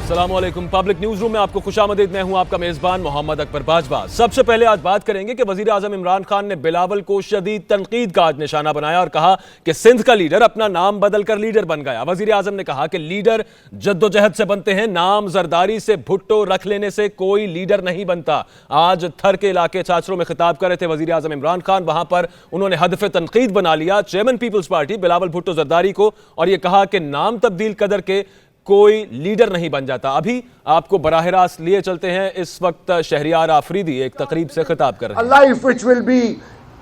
अस्सलामुअलैकुम। Public news room में आपको खुशामदीद। मैं हूं आपका मेजबान मोहम्मद अकबर बाजवा। सबसे पहले आज बात करेंगे कि वजीर आजम इमरान खान ने बिलावल को शदीद तनकीद का आज निशाना बनाया और कहा कि सिंध का लीडर अपना नाम बदलकर लीडर बन गया। वजीर आजम ने कहा कि लीडर जद्दोजहद से बनते हैं, नाम जरदारी से भुट्टो रख लेने से कोई लीडर नहीं बनता। आज थर के इलाके चाचरों में खिताब कर रहे थे वजीर आजम इमरान खान। वहां पर उन्होंने हदफ तनकीद बना लिया chairman Peoples Party Bilawal Bhutto Zardari को और यह कहा कि नाम तब्दील कदर के कोई लीडर नहीं बन जाता। अभी आपको बराह रास्त लिए चलते हैं। इस वक्त शहरियार आफरीदी एक तकरीब से खिताब कर रहे हैं। A life which will be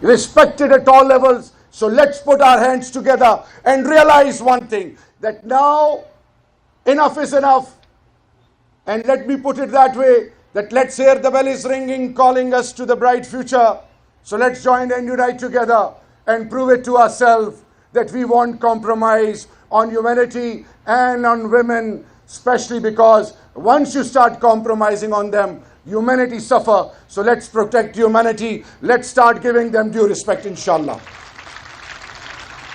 respected at all levels. So let's put our hands together and realize one thing, that now enough is enough. And let me put it that way, that let's hear the bell is ringing, calling us to the bright future. So let's join and unite together and prove it to ourselves that we won't compromise on humanity and on women, especially because once you start compromising on them, humanity suffer. So let's protect humanity. Let's start giving them due respect, inshallah.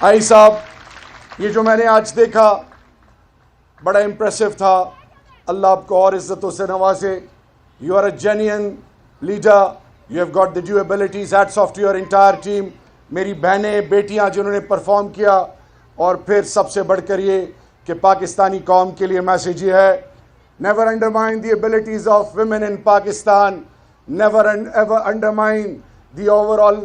आई साहब, ये जो मैंने आज देखा बड़ा impressive था। अल्लाह आपको और इज्जतों से नवाजे। You are a genuine leader, you have got the due abilities. Hats off to your entire team. मेरी बहनें बेटियां जिन्होंने परफॉर्म किया, और फिर सबसे बढ़कर ये कि पाकिस्तानी कौम के लिए मैसेज ये है, never undermine the abilities of women in Pakistan, never ever undermine the overall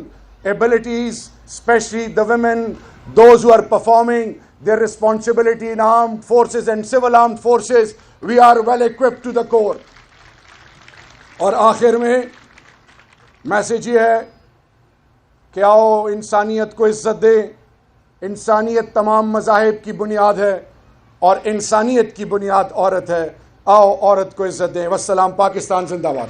abilities, specially the women, those who are performing their responsibility in armed forces and civil armed forces. We are well equipped to the core. और आखिर में message ये है कि आओ इंसानियत को इज्जत दें। इंसानियत तमाम मज़ाहिब की बुनियाद है और इंसानियत की बुनियाद औरत है। आओ औरत को इज्जत दें। वस्सलाम। पाकिस्तान जिंदाबाद।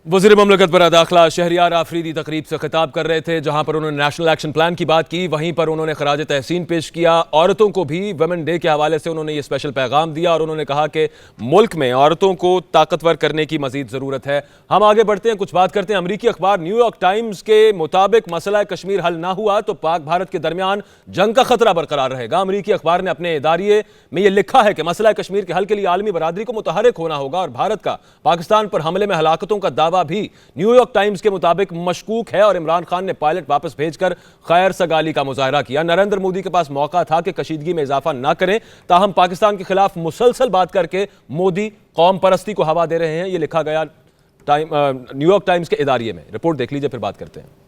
वज़ीर ममलकत बरा दाखिला शहरियार आफरीदी तकरीब से खिताब कर रहे थे, जहां पर उन्होंने नेशनल एक्शन प्लान की बात की। वहीं पर उन्होंने खराज तहसीन पेश किया। औरतों को भी वुमेन डे के हवाले से उन्होंने ये स्पेशल पैगाम दिया और उन्होंने कहा कि मुल्क में औरतों को ताकतवर करने की मजीद ज़रूरत है। हम आगे बढ़ते हैं, कुछ बात करते हैं। अमरीकी अखबार न्यूयॉर्क टाइम्स के मुताबिक मसला कश्मीर हल ना हुआ तो पाक भारत के दरमियान जंग का खतरा बरकरार रहेगा। अमरीकी अखबार ने अपने इदारिये में यह लिखा है कि मसला कश्मीर के हल के लिए आलमी बरादरी को मुतहरिक होना होगा और भारत का पाकिस्तान पर हमले में हलाकतों का दावा भी न्यूयॉर्क टाइम्स के मुताबिक मशकूक है और इमरान खान ने पायलट वापस भेजकर खैर सगाली का मुजाहरा किया। नरेंद्र मोदी के पास मौका था कि कशीदगी में इजाफा ना करें, ताहम पाकिस्तान के खिलाफ मुसलसल बात करके मोदी कौम परस्ती को हवा दे रहे हैं। यह लिखा गया न्यूयॉर्क टाइम्स के इदारिये में। रिपोर्ट देख लीजिए, फिर बात करते हैं।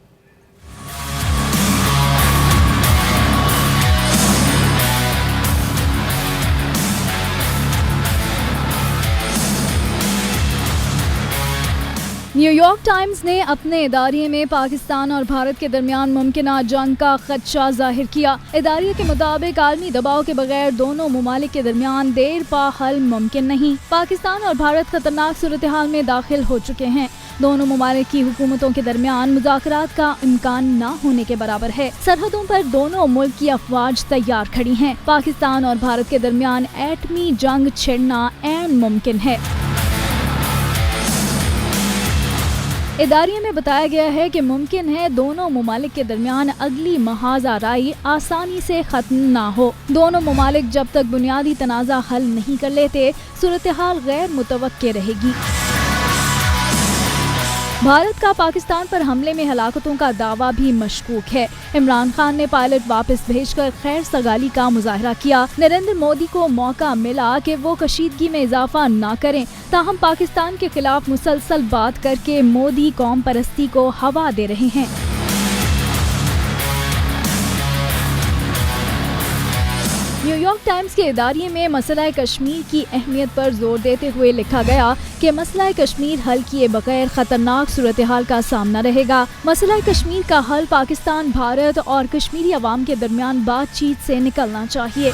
न्यूयॉर्क टाइम्स ने अपने इदारिये में पाकिस्तान और भारत के दरमियान मुमकिन जंग का खदशा जाहिर किया। इदारिये के मुताबिक आलमी दबाव के बगैर दोनों मुमालिक के दरमियान देर पा हल मुमकिन नहीं। पाकिस्तान और भारत खतरनाक सूरत हाल में दाखिल हो चुके हैं। दोनों मुमालिक की हुकूमतों के दरमियान मुज़ाकरात का इम्कान न होने के बराबर है। सरहदों पर दोनों मुल्क की अफवाज तैयार खड़ी हैं। पाकिस्तान और भारत के दरमियान एटमी जंग छिड़ना ऐन मुमकिन है। इदारिये में बताया गया है कि मुमकिन है दोनों मुमालिक के दरमियान अगली महाज़ाराई आसानी से खत्म ना हो। दोनों मुमालिक जब तक बुनियादी तनाज़ा हल नहीं कर लेते, सूरत हाल गैर मुतवक्के रहेगी। भारत का पाकिस्तान पर हमले में हलाकतों का दावा भी मशकूक है। इमरान खान ने पायलट वापस भेजकर खैर सगाली का मुजाहरा किया। नरेंद्र मोदी को मौका मिला कि वो कशीदगी में इजाफा ना करें, ताहम पाकिस्तान के खिलाफ मुसलसल बात करके मोदी कौम परस्ती को हवा दे रहे हैं। न्यूयॉर्क टाइम्स के इदारिये में मसला कश्मीर की अहमियत पर जोर देते हुए लिखा गया कि मसला कश्मीर हल किए बगैर खतरनाक सूरत हाल का सामना रहेगा। मसला कश्मीर का हल पाकिस्तान, भारत और कश्मीरी अवाम के दरमियान बातचीत से निकलना चाहिए।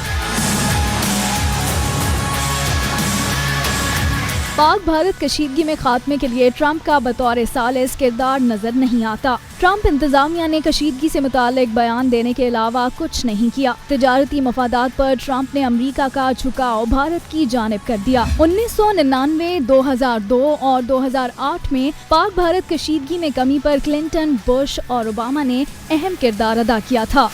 पाक भारत कशीदगी में खात्मे के लिए ट्रंप का बतौर सालिस किरदार नजर नहीं आता। ट्रंप इंतजामिया ने कशीदगी से मुतालिक बयान देने के अलावा कुछ नहीं किया। तिजारती मफादात पर ट्रंप ने अमरीका का झुकाव भारत की जानिब कर दिया। 1999, 2002 और 2008 में पाक भारत कशीदगी में कमी पर क्लिंटन, बुश और ओबामा ने अहम किरदार अदा किया था।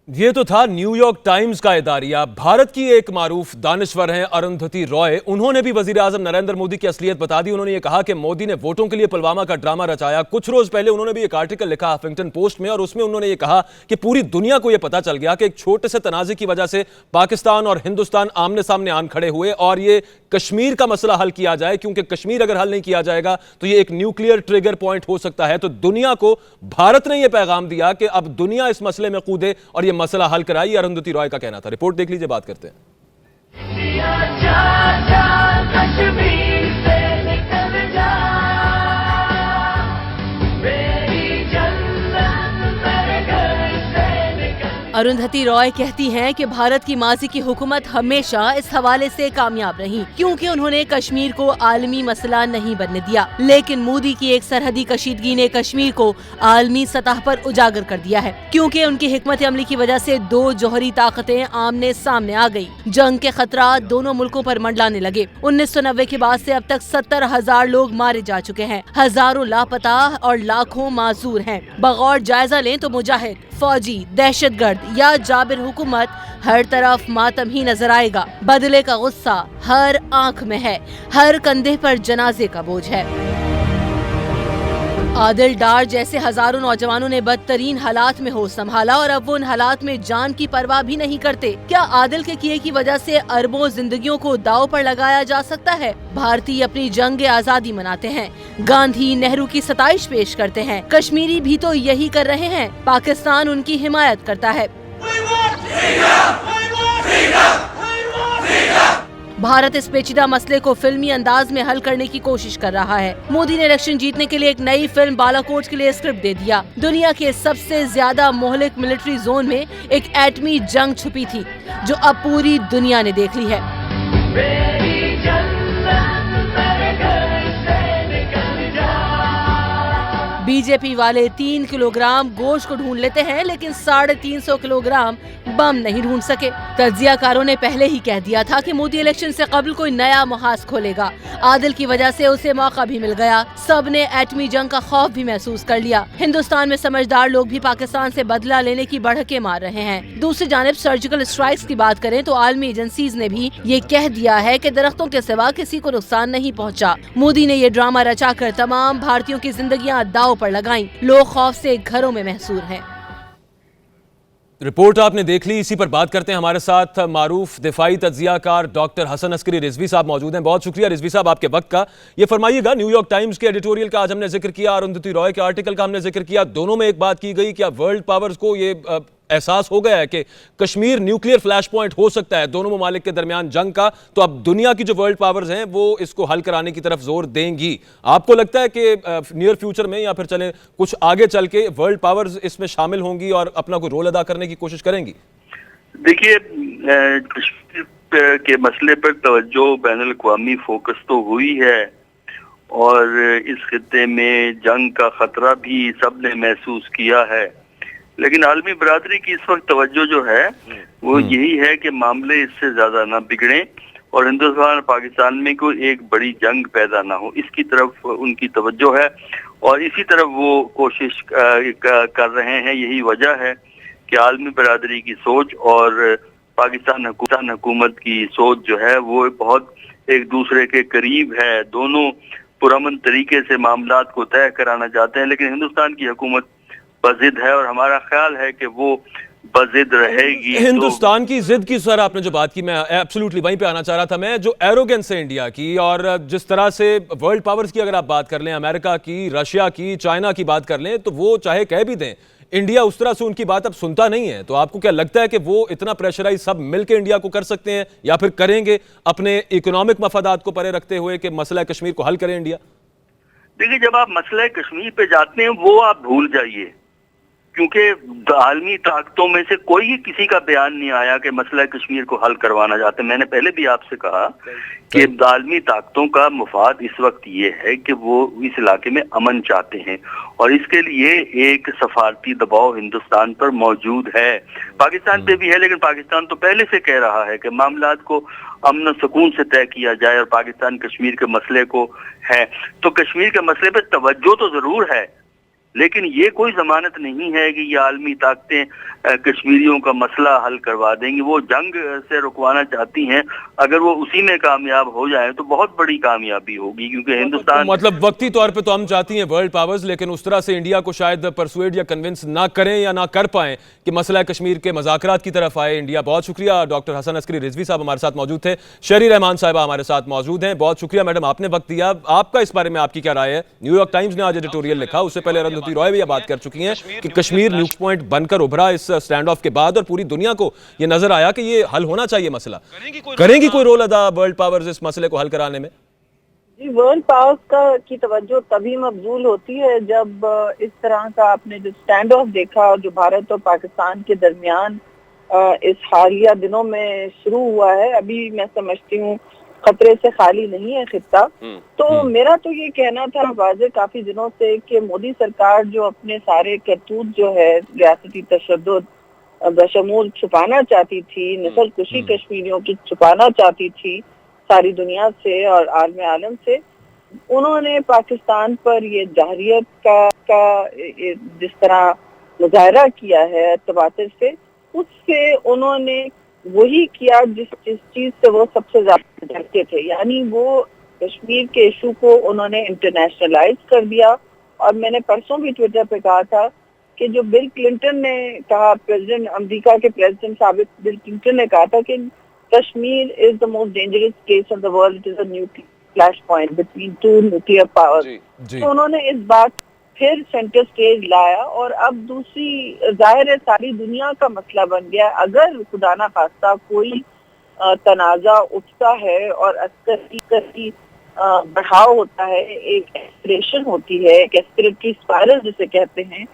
ये तो था न्यूयॉर्क टाइम्स का इदारिया। भारत की एक मारूफ दानिश्वर हैं अरुंधति रॉय, उन्होंने भी वजीर आजम नरेंद्र मोदी की असलियत बता दी। उन्होंने ये कहा कि मोदी ने वोटों के लिए पुलवामा का ड्रामा रचाया। कुछ रोज पहले उन्होंने भी एक आर्टिकल लिखा हफिंगटन पोस्ट में, और उसमें उन्होंने ये कहा कि पूरी दुनिया को यह पता चल गया कि एक छोटे से तनाजे की वजह से पाकिस्तान और हिंदुस्तान आमने सामने आन खड़े हुए, और ये कश्मीर का मसला हल किया जाए, क्योंकि कश्मीर अगर हल नहीं किया जाएगा तो ये एक न्यूक्लियर ट्रिगर पॉइंट हो सकता है। तो दुनिया को भारत ने यह पैगाम दिया कि अब दुनिया इस मसले में कूदे और यह मसला हल कराए। अरुंधति रॉय का कहना था। रिपोर्ट देख लीजिए, बात करते हैं। अरुंधति रॉय कहती हैं कि भारत की माजी की हुकूमत हमेशा इस हवाले से कामयाब रही, क्योंकि उन्होंने कश्मीर को आलमी मसला नहीं बनने दिया। लेकिन मोदी की एक सरहदी कशीदगी ने कश्मीर को आलमी सतह पर उजागर कर दिया है, क्योंकि उनकी हिकमत अमली की वजह से दो जौहरी ताकतें आमने सामने आ गई। जंग के खतरा दोनों मुल्कों पर मंडलाने लगे। 1990 के बाद से अब तक 70,000 लोग मारे जा चुके हैं, हजारों लापता और लाखों माजूर हैं। बगौर जायजा लें तो मुजाहिद, फौजी, दहशतगर्द या जाबिर हुकूमत, हर तरफ मातम ही नजर आएगा। बदले का गुस्सा हर आंख में है, हर कंधे पर जनाजे का बोझ है। आदिल डार जैसे हजारों नौजवानों ने बदतरीन हालात में होश संभाला, और अब वो उन हालात में जान की परवाह भी नहीं करते। क्या आदिल के किए की वजह से अरबों जिंदगियों को दांव पर लगाया जा सकता है? भारतीय अपनी जंग आजादी मनाते हैं, गांधी नेहरू की सताइश पेश करते हैं, कश्मीरी भी तो यही कर रहे हैं। पाकिस्तान उनकी हिमायत करता है। भारत इस पेचीदा मसले को फिल्मी अंदाज में हल करने की कोशिश कर रहा है। मोदी ने इलेक्शन जीतने के लिए एक नई फिल्म बालाकोट के लिए स्क्रिप्ट दे दिया। दुनिया के सबसे ज्यादा मोहलिक मिलिट्री जोन में एक एटमी जंग छुपी थी, जो अब पूरी दुनिया ने देख ली है। बीजेपी वाले 3 किलोग्राम गोश्त को ढूंढ लेते हैं, लेकिन 350 किलोग्राम बम नहीं ढूंढ सके। तज्जियाकारों ने पहले ही कह दिया था कि मोदी इलेक्शन से कबल कोई नया मुहाज खोलेगा। आदिल की वजह से उसे मौका भी मिल गया। सब ने एटमी जंग का खौफ भी महसूस कर लिया। हिंदुस्तान में समझदार लोग भी पाकिस्तान से बदला लेने की बढ़के मार रहे हैं। दूसरी जानिब सर्जिकल स्ट्राइक्स की बात करें तो आलमी एजेंसीज ने भी ये कह दिया है कि दरख्तों के सिवा किसी को नुकसान नहीं पहुँचा। मोदी ने ये ड्रामा रचाकर तमाम भारतीयों की जिंदगियां दांव पर लगाई। लोग खौफ से घरों में महसूर हैं। रिपोर्ट आपने देख ली, इसी पर बात करते हैं। हमारे साथ मारूफ दिफाई तज्जियाकार डॉक्टर हसन अस्करी रिजवी साहब मौजूद हैं। बहुत शुक्रिया रिजवी साहब आपके वक्त का। ये फरमाइएगा, न्यूयॉर्क टाइम्स के एडिटोरियल का आज हमने जिक्र किया, अरुंधति रॉय के आर्टिकल का हमने जिक्र किया, दोनों में एक बात की गई, क्या वर्ल्ड पावर्स को ये एहसास हो गया है कि कश्मीर न्यूक्लियर फ्लैश पॉइंट हो सकता है दोनों ममालिक के दरमियान जंग का, तो अब दुनिया की जो वर्ल्ड पावर्स हैं वो इसको हल कराने की तरफ जोर देंगी। आपको लगता है कि नियर फ्यूचर में या फिर चले कुछ आगे चल के वर्ल्ड पावर्स इसमें शामिल होंगी और अपना कोई रोल अदा करने की कोशिश करेंगी? देखिए, कश्मीर के मसले पर तवज्जो बैनुल-अक़वामी फोकस तो हुई है, और इस खित्ते में जंग का खतरा भी सबने महसूस किया है, लेकिन आलमी बरादरी की इस वक्त तवज्जो जो है वो यही है कि मामले इससे ज्यादा ना बिगड़े और हिंदुस्तान और पाकिस्तान में कोई एक बड़ी जंग पैदा ना हो, इसकी तरफ उनकी तवज्जो है और इसी तरफ वो कोशिश कर रहे हैं। यही वजह है कि आलमी बरादरी की सोच और पाकिस्तान हुकूमत की सोच जो है वो बहुत एक दूसरे के करीब है। दोनों पुरअमन तरीके से मामलात को तय कराना चाहते हैं, लेकिन हिंदुस्तान की हुकूमत बजिद है और हमारा ख्याल है कि वो बजिद रहेगी। हिंदुस्तान की जिद की, सर आपने जो बात की, मैं एब्सोल्युटली वहीं पे आना चाह रहा था। मैं जो एरोगेंस है इंडिया की, और जिस तरह से वर्ल्ड पावर्स की अगर आप बात कर लें, अमेरिका की, रशिया की, चाइना की बात कर लें, तो वो चाहे कह भी दें, इंडिया उस तरह से उनकी बात अब सुनता नहीं है। तो आपको क्या लगता है कि वो इतना प्रेशराइज सब मिलकर इंडिया को कर सकते हैं, या फिर करेंगे अपने इकोनॉमिक मफादात को परे रखते हुए कि मसला कश्मीर को हल करे इंडिया? देखिए, जब आप मसला कश्मीर पे जाते हैं वो आप भूल जाइए, क्योंकि आलमी ताकतों में से कोई ही किसी का बयान नहीं आया कि मसला कश्मीर को हल करवाना चाहते। मैंने पहले भी आपसे कहा कि आलमी ताकतों का मुफाद इस वक्त ये है कि वो इस इलाके में अमन चाहते हैं, और इसके लिए एक सफारती दबाव हिंदुस्तान पर मौजूद है, पाकिस्तान पे भी है, लेकिन पाकिस्तान तो पहले से कह रहा है कि मामलात को अमन सुकून से तय किया जाए, और पाकिस्तान कश्मीर के मसले को है। तो कश्मीर के मसले पर तवज्जो तो जरूर है, लेकिन ये कोई जमानत नहीं है कि ये आलमी ताकतें कश्मीरियों का मसला हल करवा देंगी। वो जंग से रुकवाना चाहती हैं, अगर वो उसी में कामयाब हो जाए तो बहुत बड़ी कामयाबी होगी, क्योंकि हिंदुस्तान मतलब वक्ती तौर पे तो हम चाहती हैं वर्ल्ड पावर्स, लेकिन उस तरह से इंडिया को शायद परसुएड या कन्विंस ना करें या ना कर पाएं कि मसला कश्मीर के मज़ाकरात की तरफ आए इंडिया। बहुत शुक्रिया। डॉक्टर हसन अस्करी रिजवी साहब हमारे साथ मौजूद थे, शहरी रहमान साहिबा हमारे साथ मौजूद हैं। बहुत शुक्रिया मैडम, आपने वक्त दिया। आपका इस बारे में आपकी क्या राय है? न्यूयॉर्क टाइम्स ने आज एडिटोरियल लिखा, उससे पहले अरुंधति रॉय भी यह बात कर चुकी हैं कि कश्मीर न्यूक पॉइंट बनकर उभरा इस स्टैंड ऑफ के बाद, और पूरी दुनिया को यह नजर आया कि ये हल होना चाहिए मसला। करेंगी कोई रोल अदा वर्ल्ड पावर्स इस मसले को हल कराने में? जी, वर्ल्ड पावर्स की तवज्जो तभी मबजूल होती है जब इस तरह का आपने जो स्टैंड ऑफ देखा जो भारत और पाकिस्तान के दरमियान इस हालिया दिनों में शुरू हुआ है। अभी मैं समझती हूँ खतरे से खाली नहीं है खित्ता। तो मेरा तो ये कहना था वाज़े काफी दिनों से कि मोदी सरकार जो अपने सारे करतूत जो है रियासती तशद्दुद बशमूल छुपाना चाहती थी, नस्ल कुशी कश्मीरियों की छुपाना चाहती थी सारी दुनिया से और आलम आलम से, उन्होंने पाकिस्तान पर ये जाहिरियत का जिस तरह मुजाहरा किया है तवातिर से, उससे उन्होंने वही किया जिस चीज से वो सबसे ज्यादा डरते थे, यानी वो कश्मीर के इशू को उन्होंने इंटरनेशनलाइज कर दिया। और मैंने परसों भी ट्विटर पे कहा था कि जो बिल क्लिंटन ने कहा, प्रेसिडेंट अमेरिका के प्रेसिडेंट साबिक बिल क्लिंटन ने कहा था कि Kashmir is the most dangerous case of the world, it is a nuclear flash point between two nuclear powers. तो उन्होंने इस बात फिर सेंटर स्टेज लाया और अब दूसरी जाहिर है सारी दुनिया का मसला बन गया। अगर खुदा ना खास्ता कोई तनाजा उठता है और अस्करी बढ़ाव होता है, एक एस्पिरेशन होती है, एक एस्पिरेटरी स्पाइरल जिसे कहते हैं,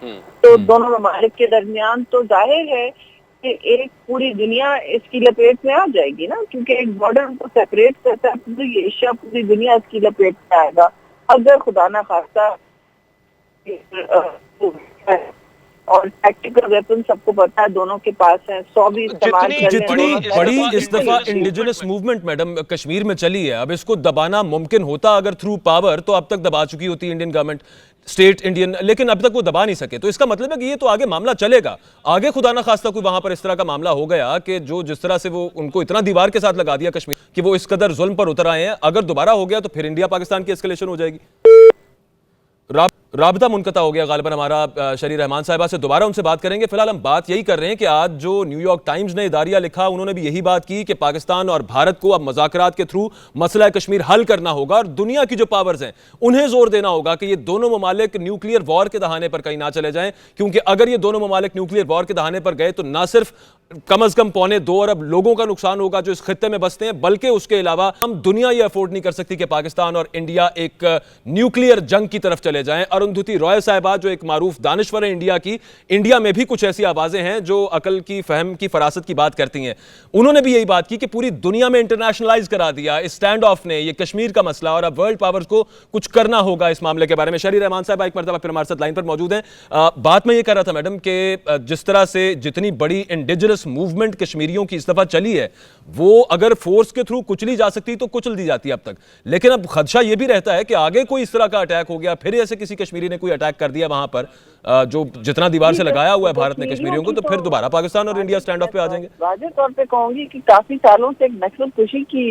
तो दोनों ममालिक के दरमियान, तो जाहिर है कि एक पूरी दुनिया इसकी लपेट में आ जाएगी ना, क्योंकि एक बॉर्डर को सेपरेट करता है पूरी एशिया, पूरी दुनिया इसकी लपेट में आएगा अगर खुदा ना खास्ता। और टैक्टिकल वेपन सबको पता है दोनों के पास है, 100 भी इस्तेमाल जितनी बड़ी इस दफा इंडिजिनस मूवमेंट मैडम कश्मीर में चली है, अब इसको दबाना मुमकिन होता अगर थ्रू पावर, तो अब तक दबा चुकी होती इंडियन गवर्नमेंट, स्टेट इंडियन, लेकिन अब तक वो दबा नहीं सके। तो इसका मतलब है कि ये तो आगे मामला चलेगा। आगे खुदा ना खास्ता कोई वहां पर इस तरह का मामला हो गया कि जो जिस तरह से वो उनको इतना दीवार के साथ लगा दिया कश्मीर कि वो इस कदर जुल्म पर उतर आए हैं, अगर दोबारा हो गया तो फिर इंडिया पाकिस्तान की एस्केलेशन हो जाएगी। राबता मुनक़ता हो गया गालिबन हमारा शहरी रहमान साहिबा से, दोबारा उनसे बात करेंगे। फिलहाल हम बात यही कर रहे हैं कि आज जो न्यूयॉर्क टाइम्स ने इदारिया लिखा, उन्होंने भी यही बात की कि पाकिस्तान और भारत को अब मज़ाकरात के थ्रू मसला कश्मीर हल करना होगा और दुनिया की जो पावर्स हैं उन्हें जोर देना होगा कि ये दोनों ममालिक न्यूक्लियर वॉर के दहाने पर कहीं ना चले जाएं, क्योंकि अगर ये दोनों ममालिक न्यूक्लियर वॉर के दहाने पर गए तो ना सिर्फ कम अज कम 2.25 अरब लोगों का नुकसान होगा जो इस खित्ते में बसते हैं, बल्कि उसके अलावा हम दुनिया ये अफोर्ड नहीं कर सकती कि पाकिस्तान और इंडिया एक न्यूक्लियर जंग की तरफ चले जाएं। अरुंधति रॉय साहिबा जो एक मारूफ दानिश्वर है इंडिया की, इंडिया में भी कुछ ऐसी आवाजें हैं जो अकल की, फहम की, फरासत की बात करती हैं, उन्होंने भी यही बात की कि पूरी दुनिया में इंटरनेशनलाइज करा दिया इस स्टैंड ऑफ ने ये कश्मीर का मसला, और अब वर्ल्ड पावर्स को कुछ करना होगा इस मामले के बारे में। शहरी रहमान साहब एक मरतबा फिर हमारे साथ लाइन पर मौजूद हैं। बात मैं ये कर रहा था मैडम कि जिस तरह से जितनी बड़ी इंडिजिनस मूवमेंट कश्मीरियों की इस दफा चली है, वो अगर फोर्स के थ्रू कुचली जा सकती तो कुचल दी जाती है अब तक, लेकिन अब खदशा ये भी रहता है कि आगे कोई इस तरह का अटैक हो गया, फिर ऐसे किसी कश्मीरी ने कोई अटैक कर दिया वहां पर जो जितना दीवार से लगाया हुआ है भारत ने कश्मीरियों को, तो फिर दोबारा पाकिस्तान और इंडिया स्टैंड ऑफ पे आ जाएंगे। वाज़ेह तौर पे कहूंगी कि काफी सालों से एक नस्ल कुशी की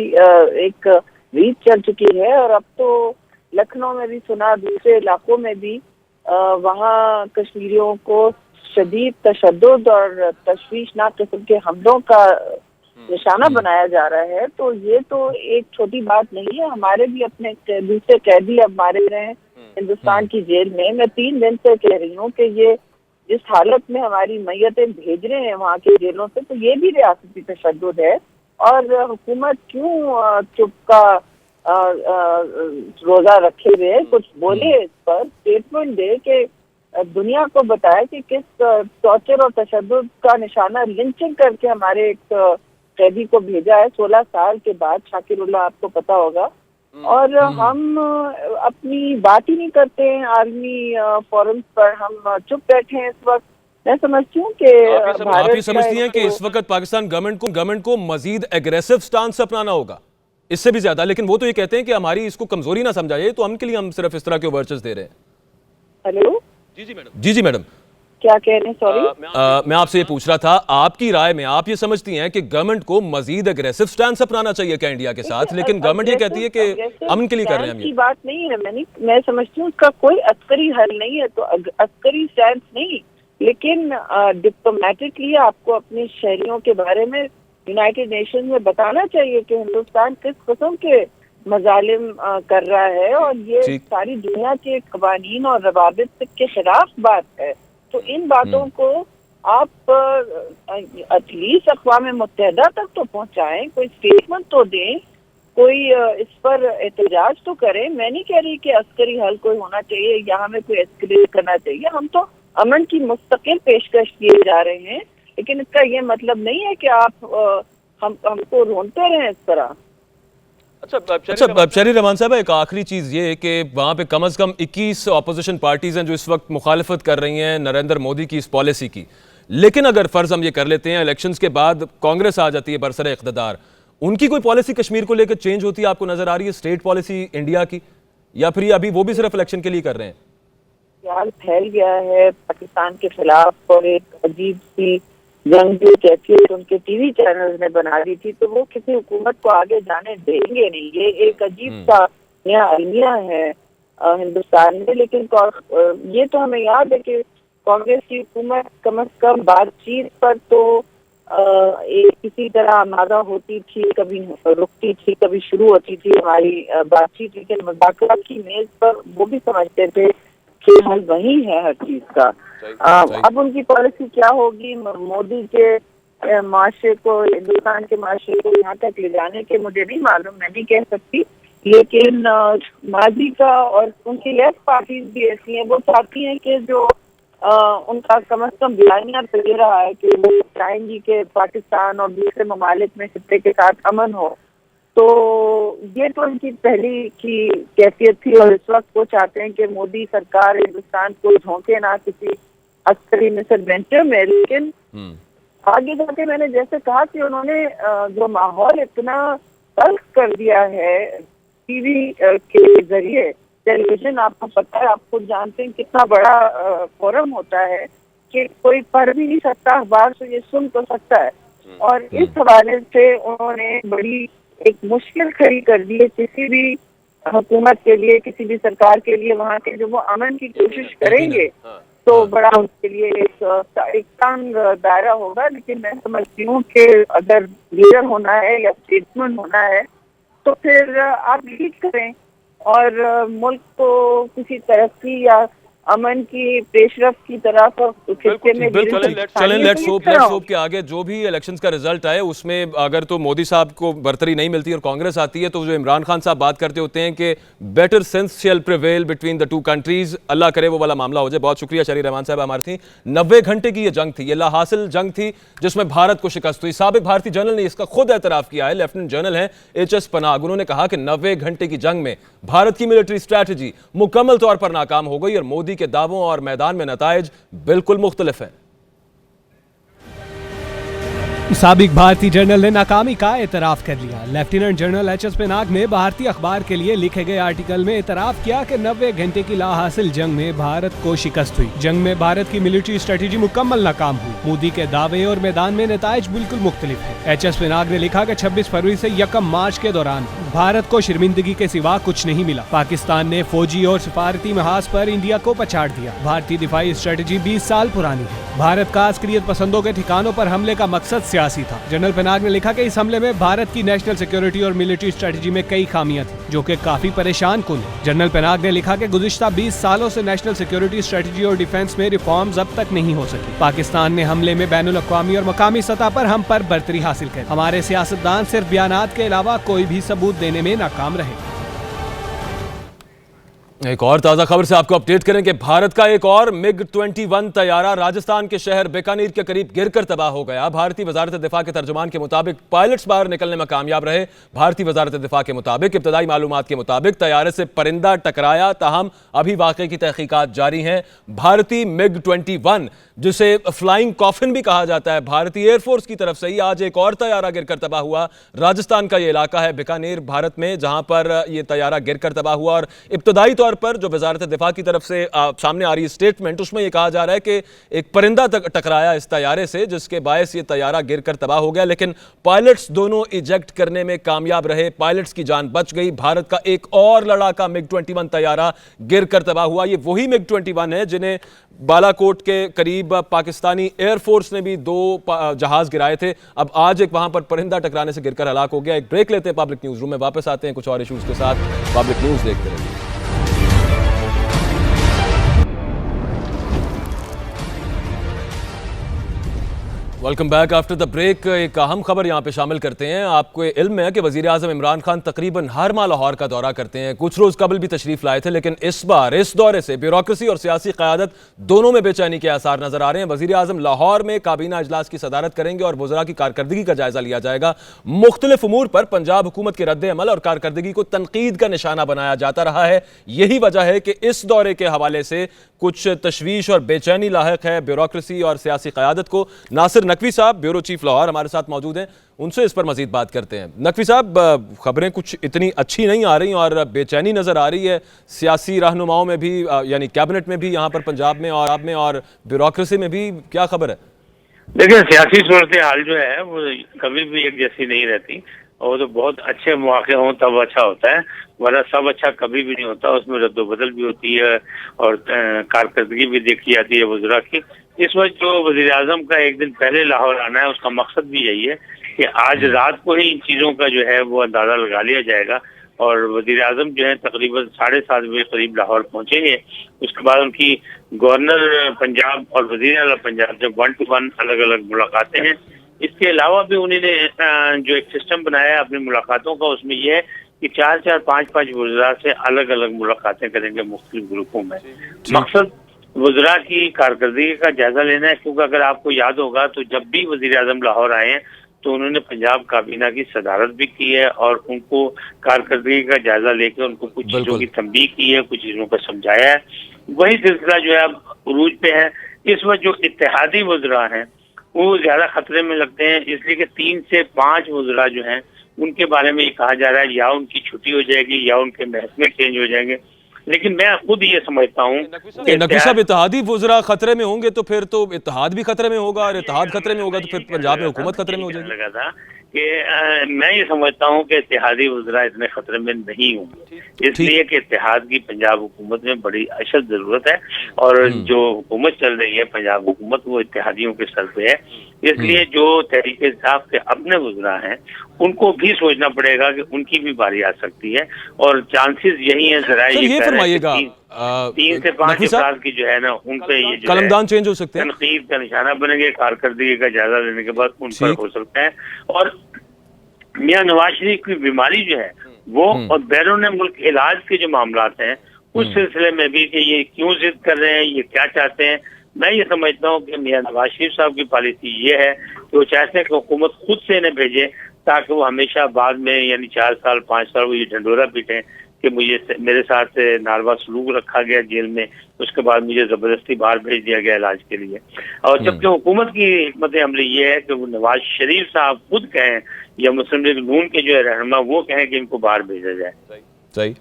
एक रीत चल चुकी है, और अब तो लखनऊ में भी सुना, दूसरे इलाकों में भी वहाँ कश्मीरियों को शदीद तशद्दुद और तशवीशनाक किस्म के हमलों का निशाना बनाया जा रहा है। तो ये तो एक छोटी बात नहीं है। हमारे भी अपने दूसरे कैदी अब मारे गए हैं हिंदुस्तान की जेल में। मैं 3 दिन से कह रही हूँ कि ये जिस हालत में हमारी मैयतें भेज रहे हैं वहाँ के जेलों से, तो ये भी रियासती तशद्दुद है। और हुकूमत क्यों चुप का रोजा रखे हुए, कुछ बोले इस पर, स्टेटमेंट दे के दुनिया को बताया कि किस टॉर्चर और तशद्दुद का निशाना लिंचिंग करके हमारे एक कैदी को भेजा है 16 साल के बाद, शाकिरुल्लाह, आपको पता होगा। और हम अपनी बात ही नहीं करते हैं आर्मी फोरम्स पर, हम चुप बैठे हैं इस वक्त। मैं समझती हूँ कि आप ये समझती हैं कि इस वक्त पाकिस्तान गवर्नमेंट को मजीद एग्रेसिव स्टांस अपनाना होगा, इससे भी ज्यादा, लेकिन वो तो ये कहते हैं कि हमारी इसको कमजोरी ना समझा जाए, तो हम के लिए हम सिर्फ इस तरह के ओवरचेस दे रहे हैं। हेलो जी मैडम, क्या कह रहे हैं? सॉरी। मैं आपसे ये पूछ रहा था, आपकी राय में आप ये समझती हैं कि गवर्नमेंट को मजीद एग्रेसिव स्टैंड अपनाना चाहिए क्या इंडिया के साथ? लेकिन गवर्नमेंट ये कहती है कि अमन के लिए कर रहे हैं हम ये बात नहीं है। मैं समझती हूँ उसका कोई अस्करी हल नहीं है, तो अस्करी स्टैंड नहीं, लेकिन डिप्लोमेटिकली आपको अपने शहरियों के बारे में यूनाइटेड नेशन में बताना चाहिए कि हिंदुस्तान किस किस्म के मजालिम कर रहा है, और ये सारी दुनिया के कवानीन और रवाबित के खिलाफ बात है। तो इन बातों को आप एटलीस्ट अक़वाम मुत्तहिदा तक तो पहुंचाएं, कोई स्टेटमेंट तो दें, कोई इस पर एहतजाज तो करें। मैं नहीं कह रही कि अस्करी हल कोई होना चाहिए या हमें कोई एस्केलेट करना चाहिए, हम तो अमन की मुस्तकिल पेशकश किए जा रहे हैं, लेकिन इसका ये मतलब नहीं है कि आप हमको रोनते रहें इस तरह। अच्छा शहरी रहमान साहब, एक आखिरी चीज ये कि वहां पे कम से कम 21 ऑपोजिशन पार्टीज हैं जो इस वक्त मुखालफत कर रही हैं नरेंद्र मोदी की इस पॉलिसी की, लेकिन अगर फर्ज हम ये कर लेते हैं इलेक्शंस के बाद कांग्रेस आ जाती है बरसरे इख्तिदार, उनकी कोई पॉलिसी कश्मीर को लेकर चेंज होती है आपको नजर आ रही है, स्टेट पॉलिसी इंडिया की, या फिर ये अभी वो भी सिर्फ इलेक्शन के लिए कर रहे हैं? ख्याल फैल गया है पाकिस्तान के खिलाफ, और एक अजीब सी जंगजू कैफियत उनके टीवी चैनल्स ने बना दी थी, तो वो किसी हुकूमत को आगे जाने देंगे नहीं। ये एक अजीब सा नया अलमिया है हिंदुस्तान में। लेकिन ये तो हमें याद है कि कांग्रेस की हुकूमत कम से कम बातचीत पर तो किसी तरह आमादा होती थी, कभी रुकती थी, कभी शुरू होती थी हमारी बातचीत, लेकिन मुज़ाकरात की मेज पर वो भी समझते थे कि हल वही है हर चीज का। अब उनकी पॉलिसी क्या होगी, मोदी के माशरे को, हिंदुस्तान के माशरे को यहाँ तक ले जाने के मुझे नहीं मालूम, मैं नहीं कह सकती, लेकिन माजी का और उनकी लेफ्ट पार्टीज भी ऐसी हैं, वो चाहती हैं कि जो उनका कम से कम बयानिया तो ये रहा है कि वो चाहेंगी कि पाकिस्तान और दूसरे ममालिक में खित्ते के साथ अमन हो। तो ये तो उनकी पहली की कैफियत थी, और इस वक्त वो चाहते हैं कि मोदी सरकार हिंदुस्तान को झोंके ना किसी अस्करी मिसएडवेंचर में। लेकिन आगे जाके मैंने जैसे कहा कि उन्होंने जो माहौल इतना तल्ख कर दिया है टीवी के जरिए, टेलीविजन आपको पता है, आप खुद जानते हैं कितना बड़ा फोरम होता है कि कोई पढ़ भी नहीं सकता अखबार, से ये सुन तो सकता है। और इस हवाले से उन्होंने बड़ी एक मुश्किल खड़ी कर दी है किसी भी हुकूमत के लिए, किसी भी सरकार के लिए, वहाँ के जो वो अमन की कोशिश करेंगे तो बड़ा उसके लिए एक तंग दायरा होगा। लेकिन मैं समझती हूँ कि अगर लीडर होना है या स्टेट्समैन होना है तो फिर आप लीड करें और मुल्क को किसी तरक्की या अमन की पेशरफ की तरफ चलें लेट्स होप के आगे जो भी इलेक्शंस का रिजल्ट आए उसमें अगर तो मोदी साहब को बरतरी नहीं मिलती और कांग्रेस आती है, तो जो इमरान खान साहब बात करते होते हैं कि better sense shall prevail between the two countries, Allah करे वो वाला मामला हो जाए। बहुत शुक्रिया शहरी रहमान साहब हमारी थी। 90 घंटे की ये जंग थी, ये लाहासिल जंग थी जिसमें भारत को शिकस्त हुई। साबिक भारतीय जनरल ने इसका खुद एतराफ किया है, लेफ्टिनेंट जनरल हैं HS पनाग, उन्होंने कहा कि 90 घंटे की जंग में भारत की मिलिट्री स्ट्रैटेजी मुकम्मल तौर पर नाकाम हो गई और मोदी के दावों और मैदान में नताइज बिल्कुल मुख्तलिफ हैं। साबिक भारतीय जनरल ने नाकामी का एतराफ कर लिया। लेफ्टिनेंट जनरल HS पनाग ने भारतीय अखबार के लिए लिखे गए आर्टिकल में एतराफ किया कि 90 घंटे की लाहासिल जंग में भारत को शिकस्त हुई। जंग में भारत की मिलिट्री स्ट्रेटेजी मुकम्मल नाकाम हुई। मोदी के दावे और मैदान में नताइज बिल्कुल मुख्तलिफ है। HS पनाग ने लिखा कि 26 फरवरी से 1 मार्च के दौरान भारत को शर्मिंदगी के सिवा कुछ नहीं मिला। पाकिस्तान ने फौजी और सिफारती महाज पर इंडिया को पछाड़ दिया। भारतीय दिफाई स्ट्रेटेजी 20 साल पुरानी है। भारत का अस्करियत पसंदों के ठिकानों पर हमले का मकसद सियासी था। जनरल पनाग ने लिखा कि इस हमले में भारत की नेशनल सिक्योरिटी और मिलिट्री स्ट्रेटेजी में कई खामियां थी जो कि काफी परेशान कुन है। जनरल पनाग ने लिखा कि गुज़िश्ता 20 सालों से नेशनल सिक्योरिटी स्ट्रेटेजी और डिफेंस में रिफॉर्म्स अब तक नहीं हो सकी। पाकिस्तान ने हमले में बैनुल अक़वामी और मकामी सतह पर हम पर बर्तरी हासिल कर हमारे सियासतदान सिर्फ बयानात के अलावा कोई भी सबूत देने में नाकाम रहे। एक और ताज़ा खबर से आपको अपडेट करें कि भारत का एक और MiG-21 तैयारा राजस्थान के शहर बीकानेर के करीब गिरकर तबाह हो गया। भारतीय वजारत दिफा के तर्जुमान के मुताबिक पायलट्स बाहर निकलने में कामयाब रहे। भारतीय वजारत दिफा के मुताबिक इब्तदाई मालूमात के मुताबिक तैयारे से परिंदा टकराया, ताहम अभी वाक़े की तहकीकात जारी हैं। भारतीय MiG-21 जिसे फ्लाइंग कॉफिन भी कहा जाता है, भारतीय एयरफोर्स की तरफ से ही आज एक और तैयारा गिरकर तबाह हुआ। राजस्थान का ये इलाका है बीकानेर भारत में, जहां पर यह तैयारा गिरकर तबाह हुआ और इब्तदाई तौर तौर पर जो वजारत दिफा की तरफ से सामने आ रही स्टेटमेंट, उसमें यह कहा जा रहा है कि एक परिंदा टकराया इस तैयारे से, जिसके बायस ये तैयारा गिरकर तबाह हो गया, लेकिन पायलट्स दोनों इजेक्ट करने में कामयाब रहे, पायलट्स की जान बच गई। भारत का एक और लड़ाका MiG-21 तैयारा गिरकर तबाह हुआ। ये वही MiG-21 है जिन्हें बालाकोट के करीब पाकिस्तानी एयरफोर्स ने भी 2 जहाज गिराए थे। अब आज एक वहां पर परिंदा टकराने से गिरकर हलाक हो गया। एक ब्रेक लेते हैं, पब्लिक न्यूज रूम में वापस आते हैं कुछ और इश्यूज के साथ। पब्लिक न्यूज देखते रहिए। Welcome back after the break. एक अहम खबर यहां पे शामिल करते हैं। आपको इल्म है कि वजीर आजम इमरान खान तकरीबन हर माह लाहौर का दौरा करते हैं। कुछ रोज कबल भी तशरीफ लाए थे, लेकिन इस बार इस दौरे से ब्यूरोक्रेसी और सियासी क़यादत दोनों में बेचैनी के आसार नजर आ रहे हैं। वजीर आजम लाहौर में काबीना इजलास की सदारत करेंगे और वज़रा की कारकर्दगी का जायजा लिया जाएगा। मुख्तलिफ उमूर पर पंजाब हुकूमत के रद्द अमल और कारकर्दगी को तनकीद का निशाना बनाया जाता रहा है। यही वजह है कि इस दौरे के हवाले से कुछ तशवीश और बेचैनी लाहिक है ब्यूरोक्रेसी और सियासी क़यादत को। नासिर नकवी साहब, ब्यूरो चीफ लाहौर, हमारे साथ मौजूद हैं, उनसे इस पर मजीद बात करते हैं। नकवी साहब, खबरें कुछ इतनी अच्छी नहीं आ रही और बेचैनी नजर आ रही है सियासी रहनुमाओं में भी, यानी कैबिनेट में भी, यहाँ पर पंजाब में और आप में, और ब्यूरोक्रेसी में भी। क्या खबर है? देखिए, सियासी सूरत हाल जो है वो कभी भी एक जैसी नहीं रहती, और तो बहुत अच्छे मौके हों तब अच्छा होता है, वरना सब अच्छा कभी भी नहीं होता। उसमें रद्दोबदल भी होती है और कारकर्दगी भी देखी जाती है वज़रा की। इस वक्त जो वज़ीर आज़म का एक दिन पहले लाहौर आना है, उसका मकसद भी यही है कि आज रात को ही इन चीज़ों का जो है वो अंदाज़ा लगा लिया जाएगा। और वज़ीर आज़म जो है तकरीबन 7:30 बजे करीब लाहौर पहुंचेंगे। उसके बाद उनकी गवर्नर पंजाब और वज़ीर आला पंजाब से 1 to 1 अलग अलग मुलाकातें हैं। इसके अलावा भी उन्होंने जो एक सिस्टम बनाया है अपनी मुलाकातों का, उसमें यह है कि 4-4, 5-5 वज़रा से अलग अलग मुलाकातें करेंगे मुख्तलिफ ग्रुपों में। मकसद वज़रा की कारकर्दगी का जायजा लेना है, क्योंकि अगर आपको याद होगा तो जब भी वज़ीर आज़म लाहौर आए हैं तो उन्होंने पंजाब काबीना की सदारत भी की है और उनको कारकर्दगी का जायजा लेकर उनको कुछ चीज़ों की तंबीह की है, कुछ चीज़ों को समझाया है। वही सिलसिला जो है अब उरूज पे है। इस वक्त जो इत्तेहादी वज़रा हैं वो ज्यादा खतरे में लगते हैं, इसलिए कि 3 से 5 वज़रा जो हैं उनके बारे में ये कहा जा रहा है या उनकी छुट्टी हो जाएगी या उनके महकमे चेंज हो जाएंगे। लेकिन मैं खुद ये समझता हूँ नकवी साहब, इत्तेहादी वज़रा खतरे में होंगे तो फिर तो इत्तेहाद भी खतरे में होगा, और इत्तेहाद खतरे में होगा तो फिर पंजाब में हुकूमत खतरे में हो जाएगी। लगा था कि मैं ये समझता हूँ कि इत्तेहादी वज़रा इतने खतरे में नहीं होंगे, इसलिए कि इत्तेहाद की पंजाब हुकूमत में बड़ी अशद जरूरत है। और जो हुकूमत चल रही है पंजाब हुकूमत, वो इत्तेहादियों के सर पे है। इसलिए जो तहरीक इंसाफ के अपने वज़रा हैं उनको भी सोचना पड़ेगा कि उनकी भी बारी आ सकती है, और चांसेस यही है जरा ये फरमाइएगा 3 से 5 अफराद की जो है ना उन पे ये जो कलमदान चेंज हो सकते हैं, तनकीद का निशाना बनेंगे। कारकर्दगी का जायजा लेने के बाद उन पर हो सकता है। और मियां नवाज शरीफ की बीमारी जो है वो और बैरून मुल्क इलाज के जो मामलात हैं उस सिलसिले में भी कि ये क्यों जिद कर रहे हैं, ये क्या चाहते हैं, मैं ये समझता हूँ कि मियां नवाज शरीफ साहब की पॉलिसी ये है कि वो चाहते हैं कि हुकूमत खुद से इन्हें भेजे, ताकि वो हमेशा बाद में यानी 4 साल 5 साल वो ये ढंडोरा पीटें कि मुझे मेरे साथ नारवा सलूक रखा गया जेल में, उसके बाद मुझे जबरदस्ती बाहर भेज दिया गया इलाज के लिए। और जबकि हुकूमत की हिकमत अमली ये है कि वो नवाज शरीफ साहब खुद कहें या मुस्लिम लीग नून के जो है रहनुमा वो कहें कि इनको बाहर भेजा जाए। सही।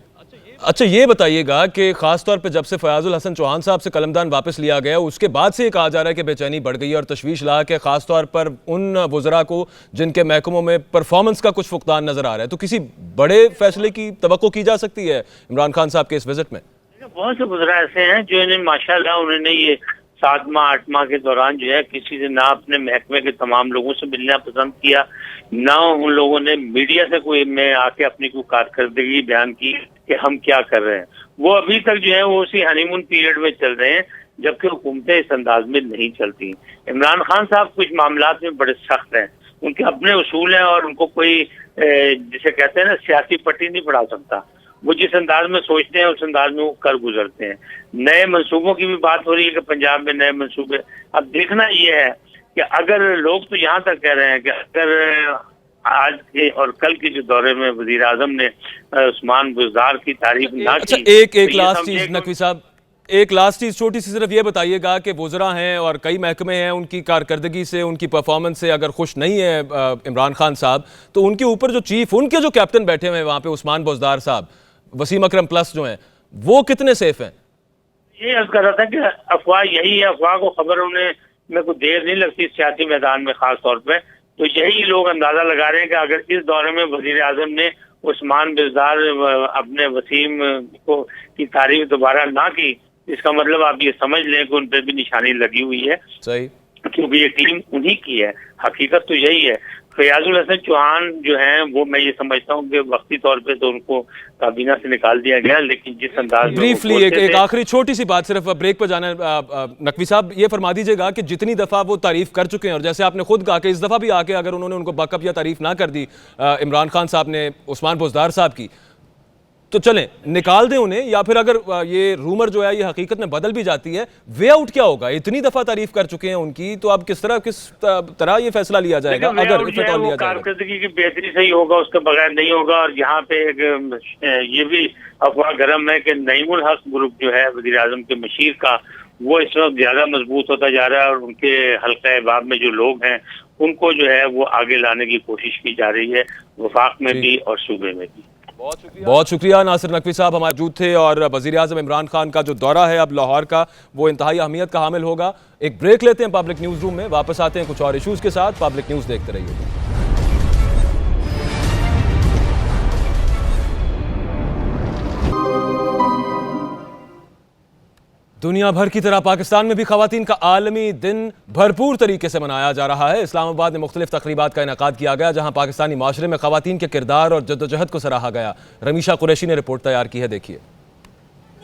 अच्छा, ये बताइएगा कि खासतौर पे जब से फयाजुल हसन चौहान साहब से कलमदान वापस लिया गया उसके बाद से ये कहा जा रहा है कि बेचैनी बढ़ गई है और तशवीश लाक है, खासतौर पर उन वज़रा को जिनके महकमों में परफॉर्मेंस का कुछ फुकदान नजर आ रहा है। तो किसी बड़े फैसले की तवक्को की जा सकती है इमरान खान साहब के इस विजिट में? बहुत से वज़रा ऐसे हैं जो इन्हें माशाल्लाह उन्होंने ये 7 माह 8 माह के दौरान जो है किसी से ना अपने महकमे के तमाम लोगों से मिलना पसंद किया, ना उन लोगों ने मीडिया से कोई में आके अपनी कोई कारकर्दगी बयान की कि हम क्या कर रहे हैं। वो अभी तक जो है वो उसी हनीमून पीरियड में चल रहे हैं, जबकि हुकूमतें इस अंदाज में नहीं चलती। इमरान खान साहब कुछ मामलात में बड़े सख्त हैं, उनके अपने उसूल हैं और उनको कोई जिसे कहते हैं ना सियासी पट्टी नहीं पड़ा सकता। वो जिस अंदाज में सोचते हैं उस अंदाज में वो कर गुजरते हैं। नए मंसूबों की भी बात हो रही है कि पंजाब में नए मंसूबे। अब देखना ये है कि अगर लोग तो यहाँ तक कह रहे हैं कि अगर आज के और कल के जो दौरे में वजीर आजम ने उस्मान बुज़दार की तारीफ ना की। अच्छा, एक लास्ट चीज नकवी साहब, एक लास्ट चीज छोटी सी सिर्फ ये बताइएगा कि वज़रा हैं और कई महकमे हैं, उनकी कारकर्दगी से उनकी परफॉर्मेंस से अगर खुश नहीं है इमरान खान साहब, तो उनके ऊपर जो चीफ, उनके जो कैप्टन बैठे हुए हैं वहाँ पे, उस्मान बुज़दार साहब, वसीम अकरम प्लस जो हैं, वो कितने सेफ हैं? ये अर्ज कर रहा था कि अफवाह यही है, अफवाह को खबर होने में कुछ देर नहीं लगती सियासी मैदान में खास तौर पे। तो यही लोग अंदाजा लगा रहे हैं कि अगर इस दौरे में वजीर आजम ने उस्मान बिजदार अपने वसीम को की तारीफ दोबारा ना की, इसका मतलब आप ये समझ लें कि उन पर भी निशानी लगी हुई है। सही, क्योंकि ये टीम उन्हीं की है, हकीकत तो यही है। फयाजुल हसन चौहान जो हैं वो मैं ये समझता हूँ कि वक्ती तौर पे तो उनको काबीना से निकाल दिया गया, लेकिन जिस अंदाज में ब्रीफली एक आखिरी छोटी सी बात, सिर्फ ब्रेक पर जाना नकवी साहब, ये फरमा दीजिएगा कि जितनी दफा वो तारीफ कर चुके हैं और जैसे आपने खुद कहा कि इस दफा भी आके अगर उन्होंने उनको बकअप या तारीफ ना कर दी इमरान खान साहब ने उस्मान बुज़दार साहब की, तो चलें निकाल दें उन्हें, या फिर अगर ये रूमर जो है ये हकीकत में बदल भी जाती है, वे आउट क्या होगा? इतनी दफा तारीफ कर चुके हैं उनकी, तो अब किस तरह ये फैसला लिया जाएगा अगर लिया जाएगा? कारकर्दगी की बेहतरी से ही होगा, उसके बगैर नहीं होगा। और यहाँ पे एक ये भी अफवाह गर्म है कि नईमुल हक ग्रुप जो है वजीर आजम के मशीर का, वो इस वक्त ज्यादा मजबूत होता जा रहा है और उनके हल्का अहबाब में जो लोग हैं उनको जो है वो आगे लाने की कोशिश की जा रही है, वफाक में भी और सूबे में भी। बहुत शुक्रिया नासिर नकवी साहब हमारे मौजूद थे। और वज़ीर आज़म इमरान खान का जो दौरा है अब लाहौर का, वो इंतहाई अहमियत का हामिल होगा। एक ब्रेक लेते हैं पब्लिक न्यूज़ रूम में, वापस आते हैं कुछ और इशूज़ के साथ। पब्लिक न्यूज़ देखते रहिए। दुनिया भर की तरह पाकिस्तान में भी ख़वातीन का आलमी दिन भरपूर तरीके से मनाया जा रहा है। इस्लामाबाद में मुख्तलिफ तकरीबात का इनेकाद किया गया, जहां पाकिस्तानी माशरे में ख़वातीन के किरदार और जद्दोजहद को सराहा गया। रमीशा कुरैशी ने रिपोर्ट तैयार की है, देखिए।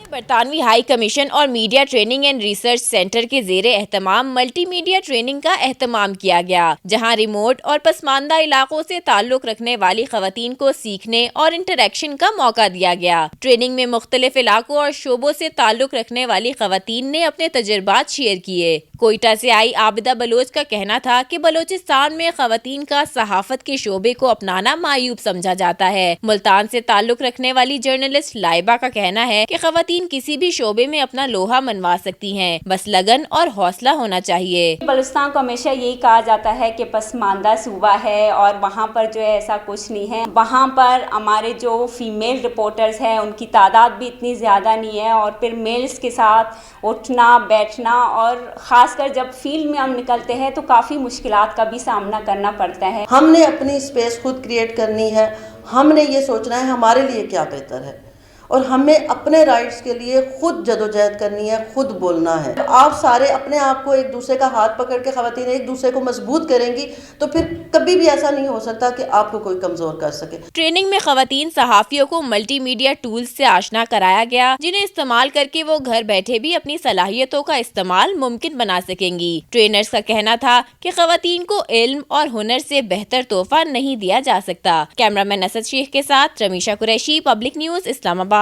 बरतानवी हाई कमीशन और media training and research centre के ज़ेरे एहतमाम मल्टीमीडिया ट्रेनिंग का एहतमाम किया गया, जहां रिमोट और पसमानदा इलाकों से ताल्लुक रखने वाली खवातीन को सीखने और इंटरेक्शन का मौका दिया गया। ट्रेनिंग में मुख्तलिफ इलाकों और शोबों से ताल्लुक रखने वाली खवातीन ने अपने तजुर्बात शेयर किए। कोयटा से आई आबिदा बलोच का कहना था कि बलोचिस्तान में खवातीन का सहाफत के शोबे को अपनाना मायूब समझा जाता है। मुल्तान से ताल्लुक रखने वाली जर्नलिस्ट लाइबा का कहना है कि खवातीन किसी भी शोबे में अपना लोहा मनवा सकती हैं, बस लगन और हौसला होना चाहिए। बलूचिस्तान को हमेशा यही कहा जाता है कि पसमानदा सूबा है और वहाँ पर जो है ऐसा कुछ नहीं है। वहाँ पर हमारे जो फीमेल रिपोर्टर्स हैं उनकी तादाद भी इतनी ज़्यादा नहीं है, और फिर मेल्स के साथ उठना बैठना और ख़ासकर जब फील्ड में हम निकलते हैं तो काफ़ी मुश्किलात का भी सामना करना पड़ता है। हमने अपनी स्पेस खुद क्रिएट करनी है, हमने ये सोचना है हमारे लिए क्या बेहतर है, और हमें अपने राइट्स के लिए खुद जदोजहद करनी है, खुद बोलना है। आप सारे अपने आप को एक दूसरे का हाथ पकड़ के खवातीन एक दूसरे को मजबूत करेंगी तो फिर कभी भी ऐसा नहीं हो सकता कि आपको कोई कमजोर कर सके। ट्रेनिंग में खवातीन सहाफियों को मल्टीमीडिया टूल्स से आशना कराया गया, जिन्हें इस्तेमाल करके वो घर बैठे भी अपनी सलाहियतों का इस्तेमाल मुमकिन बना सकेंगी। ट्रेनर्स का कहना था कि खवातीन को इल्म और हुनर से बेहतर तोहफा नहीं दिया जा सकता। कैमरामैन असद शेख के साथ रमीशा कुरैशी, पब्लिक न्यूज़, इस्लामाबाद।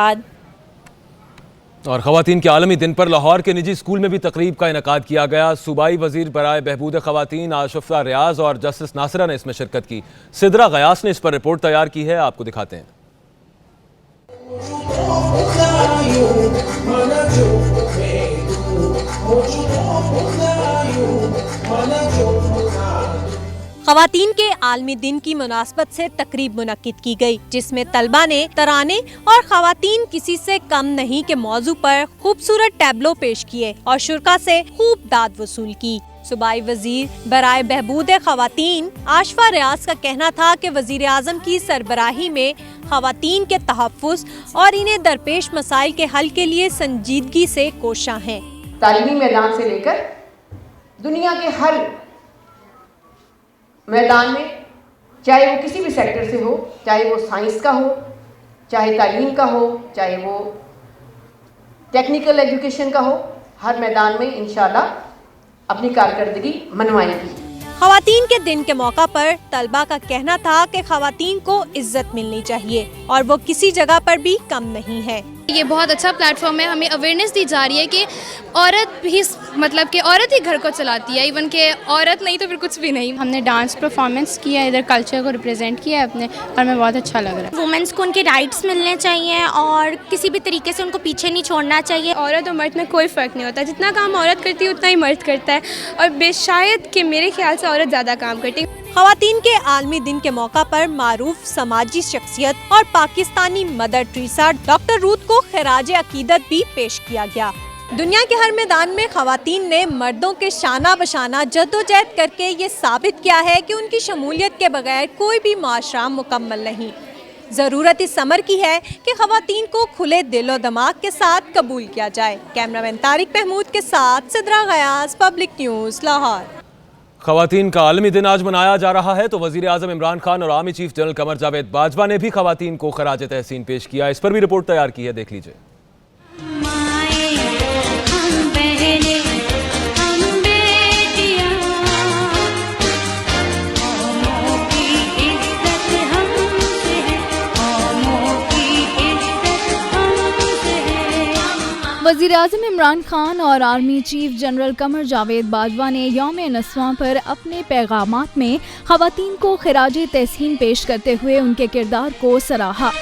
और ख़वातीन के आलमी दिन पर लाहौर के निजी स्कूल में भी तकरीब का इनेकाद किया गया। सूबाई वजीर बराए बहबूद ख़वातीन आशफा रियाज और जस्टिस नासिरा ने इसमें शिरकत की। सिदरा गयास ने इस पर रिपोर्ट तैयार की है, आपको दिखाते हैं। ख़वातीन के आलमी दिन की मुनासबत से तकरीब मुनक्किद की गई, जिसमें तलबा ने तराने और ख़वातीन किसी से कम नहीं के मौजू पर खूबसूरत टैबलो पेश किए और शुरका से खूब दाद वसूल की। सूबाई वजीर बराए बहबूद ख़वातीन आशफा रियाज का कहना था कि वजीर आज़म की सरबराही में ख़वातीन के तहफ़्फ़ुज़ और इन्हें दरपेश मसाइल के हल के लिए संजीदगी से कोशां हैं। तालीमी मैदान से लेकर दुनिया के हर मैदान में, चाहे वो किसी भी सेक्टर से हो, चाहे वो साइंस का हो, चाहे तालीम का हो, चाहे वो टेक्निकल एजुकेशन का हो, हर मैदान में इंशाल्लाह अपनी कारकर्दगी मनवाएंगी। ख़वातीन के दिन के मौका पर तलबा का कहना था कि ख़वातीन को इज्जत मिलनी चाहिए और वो किसी जगह पर भी कम नहीं है। ये बहुत अच्छा प्लेटफॉर्म है, हमें अवेयरनेस दी जा रही है कि औरत भी, मतलब कि औरत ही घर को चलाती है, इवन के औरत नहीं तो फिर कुछ भी नहीं। हमने डांस परफॉर्मेंस किया, इधर कल्चर को रिप्रेजेंट किया है अपने, और हमें बहुत अच्छा लग रहा है। वुमेन्स को उनके राइट्स मिलने चाहिए और किसी भी तरीके से उनको पीछे नहीं छोड़ना चाहिए। औरत और मर्द में कोई फ़र्क नहीं होता, जितना काम औरत करती है उतना ही मर्द करता है, और बेशायद कि मेरे ख्याल से औरत ज़्यादा काम करती है। खवातीन के आलमी दिन के मौका पर मारूफ समाजी शख्सियत और Pakistani mother Teresa doctor Ruth को खिराज अकीदत भी पेश किया गया। दुनिया के हर मैदान में खवातीन ने मर्दों के शाना बशाना जद्दोजहद करके ये साबित किया है कि उनकी शमूलियत के बगैर कोई भी माशरा मुकम्मल नहीं। ज़रूरत इस अमर की है कि खवातीन को खुले दिलो दिमाग के साथ कबूल किया जाए। कैमरामैन तारिक महमूद के साथ सिद्रा गयास, पब्लिक न्यूज़, लाहौर। खवातीन का आलमी दिन आज मनाया जा रहा है तो वज़ीर आज़म इमरान खान और army chief general Qamar Javed Bajwa ने भी खवातीन को खराज तहसीन पेश किया। इस पर भी रिपोर्ट तैयार की है, देख लीजिए। वज़ीर आज़म इमरान खान और army chief general Qamar Javed Bajwa ने यौम नस्वां पर अपने पैगामात में खवातीन को खिराज तहसीन पेश करते हुए उनके किरदार को सराहा।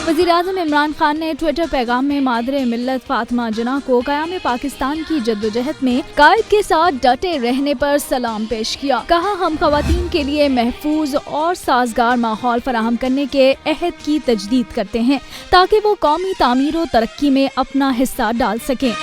वज़ीर-ए-आज़म इमरान खान ने ट्विटर पैगाम में मादरे मिल्लत फातिमा जना को क़याम पाकिस्तान की जद्दोजहद में कायद के साथ डटे रहने पर सलाम पेश किया। कहा, हम खवातीन के लिए महफूज और साजगार माहौल फराहम करने के अहद की तजदीद करते हैं ताकि वो कौमी तामीर और तरक्की में अपना हिस्सा डाल सकें।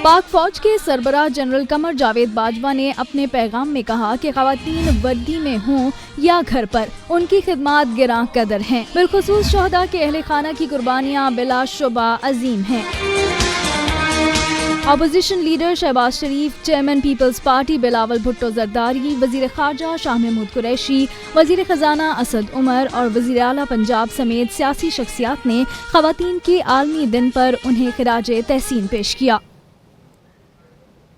पाक फौज के सरबराह जनरल कमर जावेद बाजवा ने अपने पैगाम में कहा कि खवातीन वर्दी में हों या घर पर, उनकी खिदमात गिरां कदर हैं। बिलखुसूस शोहदा के अहले खाना की कुर्बानियाँ बिलाशुबा अजीम हैं। Opposition leader Shahbaz Sharif, chairman Peoples Party Bilawal Bhutto Zardari, वजीर खारजा शाह महमूद कुरैशी, वजीर खजाना असद उमर और वजीर आला पंजाब समेत सियासी शख्सियात ने खवातीन के आलमी दिन पर उन्हें खिराज तहसीन पेश किया।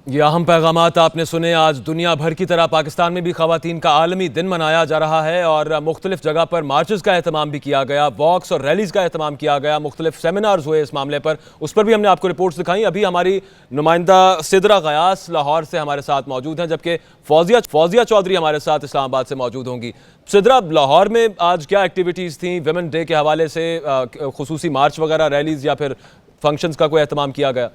ये अहम पैगामात आपने सुने। आज दुनिया भर की तरह पाकिस्तान में भी खवातीन का आलमी दिन मनाया जा रहा है और मुख्तलिफ जगह पर मार्चेस का एहतमाम भी किया गया, वॉक्स और रैलीज का एहतमाम किया गया, मुख्तलिफ सेमिनार्स हुए इस मामले पर। उस पर भी हमने आपको रिपोर्ट्स दिखाई। अभी हमारी नुमाइंदा सिद्रा गयास लाहौर से हमारे साथ मौजूद हैं, जबकि फौजिया चौधरी हमारे साथ इस्लामाबाद से मौजूद होंगी। सिद्रा, लाहौर में आज क्या एक्टिविटीज़ थी? वुमेन डे के हवाले से खुसूसी मार्च वगैरह, रैलीज या फिर फंक्शंस का कोई एहतमाम किया गया?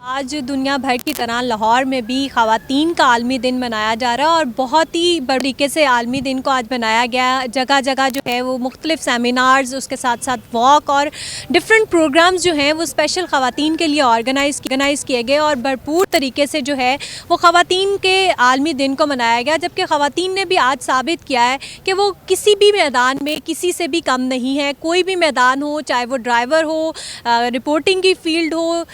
आज दुनिया भर की तरह लाहौर में भी खवातीन का आलमी दिन मनाया जा रहा है और बहुत ही बड़े तरीके से आलमी दिन को आज मनाया गया। जगह जगह जो है वो मुख्तलिफ सेमिनार्स, उसके साथ साथ वॉक और डिफरेंट प्रोग्राम्स जो हैं वो स्पेशल खवातीन के लिए ऑर्गेनाइज़ किए गए और भरपूर तरीके से जो है वो खवातीन के आलमी दिन को मनाया गया। जबकि खवातीन ने भी आज साबित किया है कि वो किसी भी मैदान में किसी से भी कम नहीं है। कोई भी मैदान हो, चाहे वो ड्राइवर हो, रिपोर्टिंग की फील्ड हो,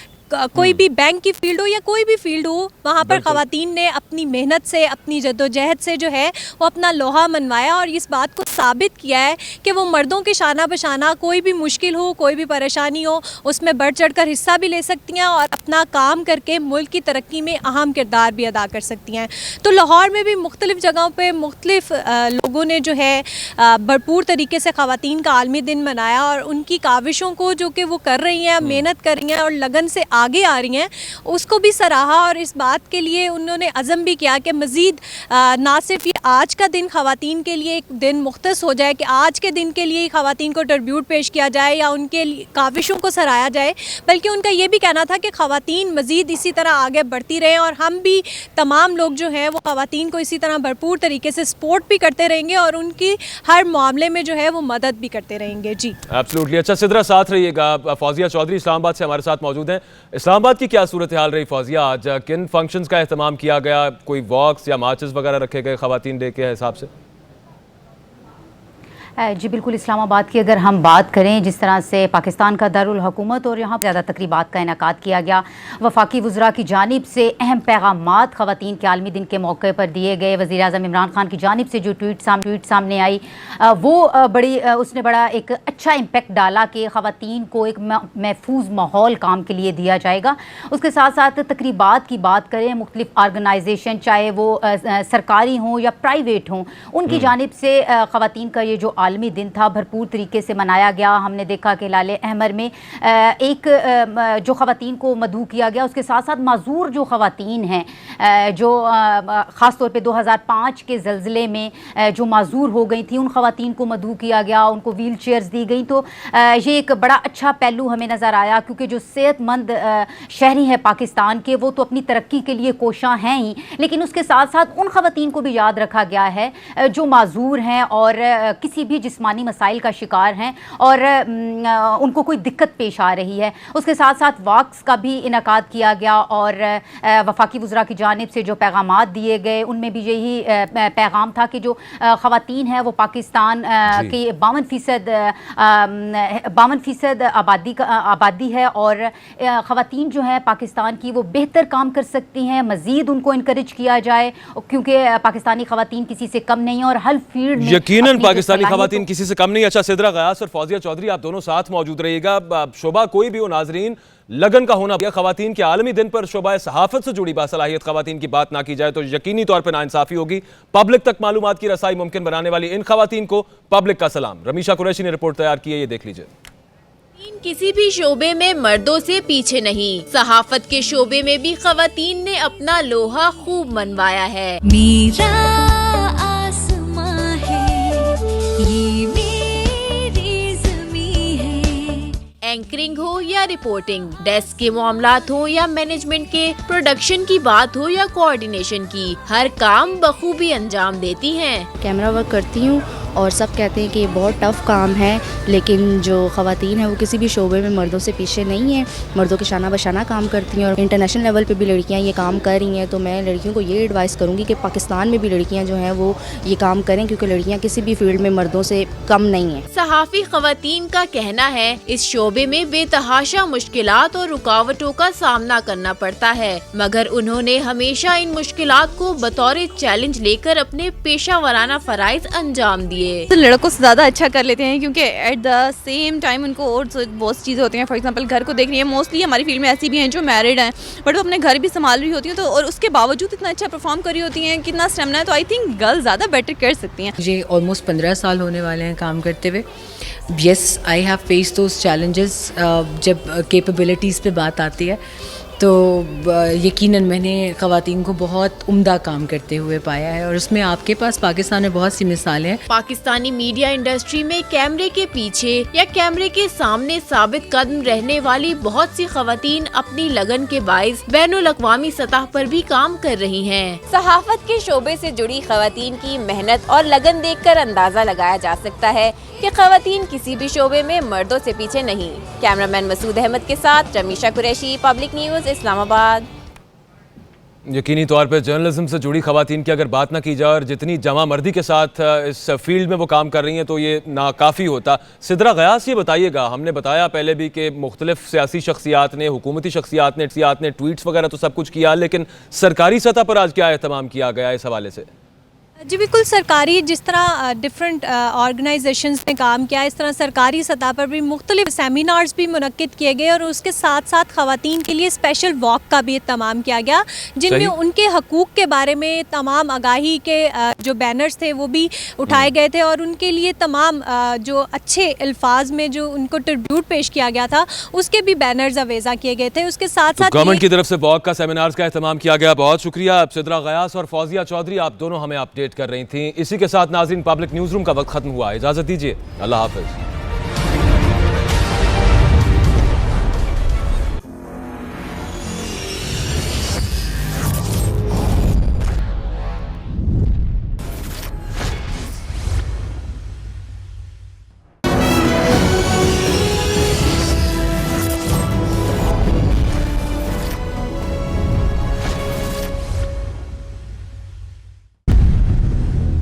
कोई भी बैंक की फील्ड हो या कोई भी फील्ड हो, वहाँ पर खवातीन ने अपनी मेहनत से, अपनी जद्दोजहद से जो है वो अपना लोहा मनवाया और इस बात को साबित किया है कि वो मर्दों के शाना बशाना कोई भी मुश्किल हो, कोई भी परेशानी हो, उसमें बढ़ चढ़ कर हिस्सा भी ले सकती हैं और अपना काम करके मुल्क की तरक्की में अहम किरदार भी अदा कर सकती हैं। तो लाहौर में भी मुख्तलिफ जगहों पर मुख्तलिफ लोगों ने जो है भरपूर तरीके से खवातीन का आलमी दिन मनाया और उनकी काविशों को जो कि वो कर रही हैं, मेहनत कर रही हैं और लगन से आगे आ रही हैं, उसको भी सराहा और इस बात के लिए उन्होंने अज़म भी किया कि मज़ीद ना सिर्फ ये आज का दिन ख़वातीन के लिए एक दिन मुख्तस हो जाए कि आज के दिन के लिए ख़वातीन को ट्रिब्यूट पेश किया जाए या उनके काविशों को सराहा जाए, बल्कि उनका ये भी कहना था कि ख़वातीन मज़ीद इसी तरह आगे बढ़ती रहें और हम भी तमाम लोग जो हैं वो ख़वातीन को इसी तरह भरपूर तरीके से सपोर्ट भी करते रहेंगे और उनकी हर मामले में जो है वो मदद भी करते रहेंगे। जी एब्सोल्युटली। अच्छा सिद्रा, साथ रहिएगा। फौजिया चौधरी इस्लामाबाद से हमारे साथ मौजूद हैं। इस्लामाबाद की क्या सूरत हाल रही फौजिया? आज किन फंक्शंस का एहतमाम किया गया? कोई वॉक्स या मार्चेस वगैरह रखे गए खवातीन डे के हिसाब से? जी बिल्कुल, इस्लामाबाद की अगर हम बात करें, जिस तरह से पाकिस्तान का दारुल हुकूमत और यहाँ ज़्यादा तकरीबात का इनेकाद किया गया, वफाकी वज़रा की जानिब से अहम पैगामात ख़वातीन के आलमी दिन के मौके पर दिए गए। वज़ीर आज़म इमरान खान की जानिब से जो ट्वीट सामने आई वो उसने बड़ा एक अच्छा इम्पेक्ट डाला कि ख़वातीन को एक महफूज माहौल काम के लिए दिया जाएगा। उसके साथ साथ तकरीबात की बात करें, मुख्तलिफ आर्गनाइजेशन चाहे वो सरकारी हों या प्राइवेट हों, उनकी जानिब से ख़वातीन का ये जो आलमी दिन था भरपूर तरीके से मनाया गया। हमने देखा कि लाले अहमर में एक जो ख़वातीन को मदऊ किया गया, उसके साथ साथ माजूर जो ख़वातीन हैं जो ख़ास तौर पे 2005 के ज़लज़ले में जो माजूर हो गई थी, उन ख़वातीन को मदऊ किया गया, उनको व्हील चेयर्स दी गई। तो ये एक बड़ा अच्छा पहलू हमें नज़र आया, क्योंकि जो सेहतमंद शहरी हैं पाकिस्तान के, वो तो अपनी तरक्की के लिए कोशां हैं ही, लेकिन उसके साथ साथ उन ख़वातीन को भी याद रखा गया है जो माजूर हैं और किसी भी जिस्मानी मसाइल का शिकार हैं और उनको कोई दिक्कत पेश आ रही है। उसके साथ साथ वॉक्स का भी इनेकाद किया गया और वफाकी वज़रा की जानिब से जो पैगामात दिए गए, उनमें भी यही पैगाम था कि जो ख़वातीन हैं वो पाकिस्तान की 52% आबादी है और ख़वातीन जो है पाकिस्तान की वो बेहतर काम कर सकती हैं। मज़ीद उनको इनकरेज किया जाए, क्योंकि पाकिस्तानी ख़वातीन किसी से कम नहीं है और हर फील्ड में यकीनन पाकिस्तानी ख़वातीन किसी से कम नहीं। अच्छा, सिद्रा गयास और फौजिया चौधरी, आप दोनों साथ मौजूद रहिएगा। शोभा कोई भी हो नाजरीन, लगन का होना ख़वातीन के आलमी दिन पर शोबा सहाफ़त से जुड़ी बासलाहियत ख़वातीन की बात ना की जाए तो यकीनी तौर पर नाइंसाफ़ी होगी। पब्लिक तक मालूमात की रसाई मुमकिन बनाने वाली इन ख़वातीन को पब्लिक का सलाम। रमीशा कुरैशी ने रिपोर्ट तैयार की है, ये देख लीजिए। किसी भी शोबे में मर्दों से पीछे नहीं, सहाफत के शोबे में भी ख़वातीन ने अपना लोहा खूब मनवाया है। मेरा आसमां है, ये मेरी ज़मीं है। एंकरिंग हो या रिपोर्टिंग, डेस्क के मामलात हो या मैनेजमेंट के, प्रोडक्शन की बात हो या कोऑर्डिनेशन की, हर काम बखूबी अंजाम देती हैं। कैमरा वर्क करती हूँ और सब कहते हैं कि ये बहुत टफ़ काम है, लेकिन जो ख़वातीन हैं वो किसी भी शोबे में मर्दों से पीछे नहीं हैं। मर्दों के शाना बशाना काम करती हैं और इंटरनेशनल लेवल पे भी लड़कियां ये काम कर रही हैं। तो मैं लड़कियों को ये एडवाइस करूँगी कि पाकिस्तान में भी लड़कियां जो हैं वो ये काम करें, क्योंकि लड़कियां किसी भी फील्ड में मर्दों से कम नहीं हैं। सहाफ़ी ख़वातीन का कहना है इस शोबे में बेतहाशा मुश्किलात और रुकावटों का सामना करना पड़ता है, मगर उन्होंने हमेशा इन मुश्किलात को बतौर चैलेंज लेकर अपने पेशा वराना फराइज अंजाम दिए। तो लड़कों से ज़्यादा अच्छा कर लेते हैं, क्योंकि एट द सेम टाइम उनको और बहुत चीज़ें होती हैं। फॉर एग्जांपल घर को देख रही है, मोस्टली हमारी फील्ड में ऐसी भी हैं जो मैरिड हैं बट वो अपने घर भी संभाल रही होती हैं, तो और उसके बावजूद इतना अच्छा परफॉर्म कर रही होती हैं, कितना स्टेमिना है। तो आई थिंक गर्ल्स ज़्यादा बेटर कर सकती हैं। मुझे ऑलमोस्ट 15 साल होने वाले हैं काम करते हुए। Yes, I have face those challenges. जब कैपेबिलिटीज़ पे बात आती है तो यकीनन मैंने ख़वातीन को बहुत उम्दा काम करते हुए पाया है और उसमें आपके पास पाकिस्तान में बहुत सी मिसालें हैं। पाकिस्तानी मीडिया इंडस्ट्री में कैमरे के पीछे या कैमरे के सामने साबित कदम रहने वाली बहुत सी ख़वातीन अपनी लगन के बाइस बैनुल अक़वामी सतह पर भी काम कर रही हैं। सहाफत के शोबे से जुड़ी ख़वातीन की मेहनत और लगन देखकर अंदाजा लगाया जा सकता है कि ख़वातीन किसी भी शोबे में मर्दों से पीछे नहीं। कैमरामैन मसूद अहमद के साथ रमीशा कुरैशी, पब्लिक न्यूज़, इस्लामाबाद। यकीनी तौर पर जर्नलिज्म से जुड़ी ख़वातीन की अगर बात ना की जाए और जितनी जमा मर्दी के साथ इस फील्ड में वो काम कर रही हैं तो ये नाकाफ़ी होता। सिद्रा गयास, ये बताइएगा, हमने बताया पहले भी कि मुख्तलिफ सियासी शख्सियात ने, हुकूमती शख्सियात ने ट्वीट्स वगैरह तो सब कुछ किया, लेकिन सरकारी सतह पर आज क्या एहतमाम किया गया इस हवाले से? जी बिल्कुल, सरकारी जिस तरह डिफरेंट ऑर्गेनाइजेशंस ने काम किया, इस तरह सरकारी सतह पर भी मुख्तलिफ सेमिनार्स भी मुनक्किद किए गए और उसके साथ साथ ख़वातीन के लिए स्पेशल वॉक का भी इत्तमाम किया गया, जिनमें उनके हकूक़ के बारे में तमाम आगाही के जो बैनर्स थे वो भी उठाए गए थे और उनके लिए तमाम जो अच्छे अल्फाज में जो उनको ट्रिब्यूट पेश किया गया था उसके भी बैनर्स अवेज़ा किए गए थे। उसके साथ साथ गवर्नमेंट की तरफ से वॉक का, सेमिनार्स का एहतमाम किया गया। बहुत शुक्रिया सिद्रा गयास और फौजिया चौधरी, आप दोनों हमें अपडेट कर रही थी। इसी के साथ नाज़रीन, पब्लिक न्यूज़ रूम का वक्त खत्म हुआ। इजाज़त दीजिए, अल्लाह हाफ़िज़।